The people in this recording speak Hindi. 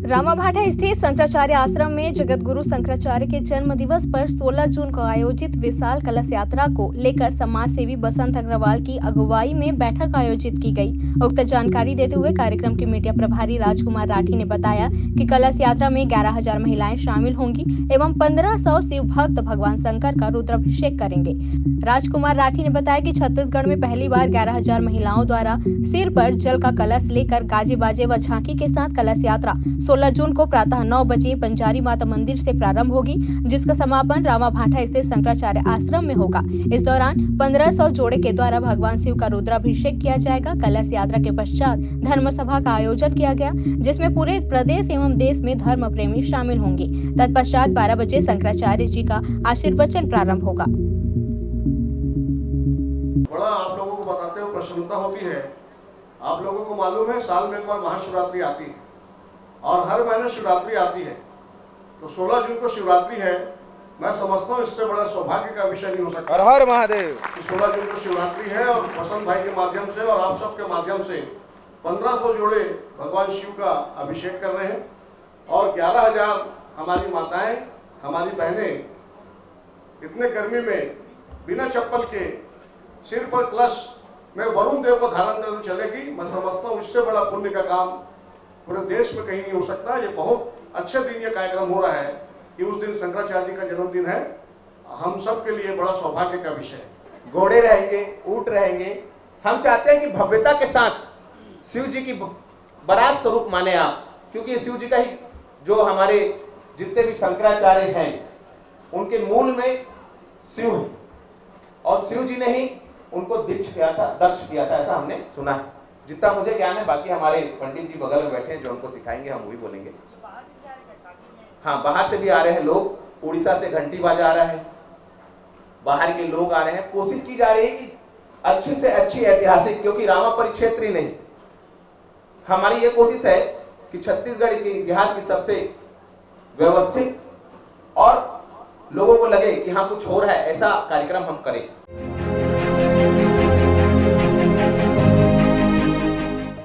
रामाभाटा स्थित शंकराचार्य आश्रम में जगतगुरु शंकराचार्य के जन्म दिवस पर 16 जून को आयोजित विशाल कलश यात्रा को लेकर समाज सेवी बसंत अग्रवाल की अगुवाई में बैठक आयोजित की गई। उक्त जानकारी देते हुए कार्यक्रम के मीडिया प्रभारी राजकुमार राठी ने बताया कि कलश यात्रा में 11,000 महिलाएं शामिल होंगी एवं 1500 शिव भक्त भगवान शंकर का रुद्राभिषेक करेंगे। राजकुमार राठी ने बताया कि छत्तीसगढ़ में पहली बार 11,000 महिलाओं द्वारा सिर पर जल का कलश लेकर गाजे बाजे व झांकी के साथ कलश यात्रा 16 जून को प्रातः 9 बजे पंजारी माता मंदिर से प्रारंभ होगी, जिसका समापन रामाभाटा स्थित शंकराचार्य आश्रम में होगा। इस दौरान 1500 जोड़े के द्वारा भगवान शिव का रुद्राभिषेक किया जाएगा। कलश यात्रा के पश्चात धर्म सभा का आयोजन किया गया, जिसमें पूरे प्रदेश एवं देश में धर्म प्रेमी शामिल होंगे। तत्पश्चात 12 बजे शंकराचार्य जी का आशीर्वचन प्रारंभ होगा। बड़ा आप लोगों को बताते हुए प्रसन्नता होती है। आप लोगों को मालूम है साल में एक बार महाशिवरात्रि आती है और हर महीने शिवरात्रि आती है, तो 16 जून को शिवरात्रि है। मैं समझता हूँ इससे बड़ा सौभाग्य का विषय नहीं हो सकता। हर हर महादेव। 16 जून को शिवरात्रि है और वसंत भाई के माध्यम से और आप सबके माध्यम से 1500 जोड़े भगवान शिव का अभिषेक कर रहे हैं और 11,000 हमारी माताएं, हमारी बहनें इतने गर्मी में बिना चप्पल के सिर पर कलश में वरुण देव को धारण करके चलेगी। मैं समझता हूँ इससे बड़ा पुण्य का काम पूरे देश में कहीं नहीं हो सकता। ये बहुत अच्छे दिन ये कार्यक्रम हो रहा है कि उस दिन शंकराचार्य जी का जन्मदिन है। हम सब के लिए बड़ा सौभाग्य का विषय है। घोड़े रहेंगे, ऊंट रहेंगे। हम चाहते हैं कि भव्यता के साथ शिव जी की बारात स्वरूप माने आप, क्योंकि शिव जी का ही जो हमारे जितने भी शंकराचार्य हैं उनके मूल में शिव है और शिव जी ने ही उनको दीक्ष किया था, दक्ष किया था, ऐसा हमने सुना है। जितना मुझे ज्ञान है, बाकी हमारे पंडित जी बगल में बैठे हैं जो हमको सिखाएंगे, हम वही बोलेंगे। हाँ, बाहर से भी आ रहे हैं लोग, उड़ीसा से घंटी बाजा आ रहा है, बाहर के लोग आ रहे हैं। कोशिश की जा रही है कि अच्छी से अच्छी ऐतिहासिक, क्योंकि रामा परिक्षेत्र ही नहीं, हमारी ये कोशिश है कि छत्तीसगढ़ के इतिहास की सबसे व्यवस्थित और लोगों को लगे कि हाँ कुछ हो रहा है, ऐसा कार्यक्रम हम करें।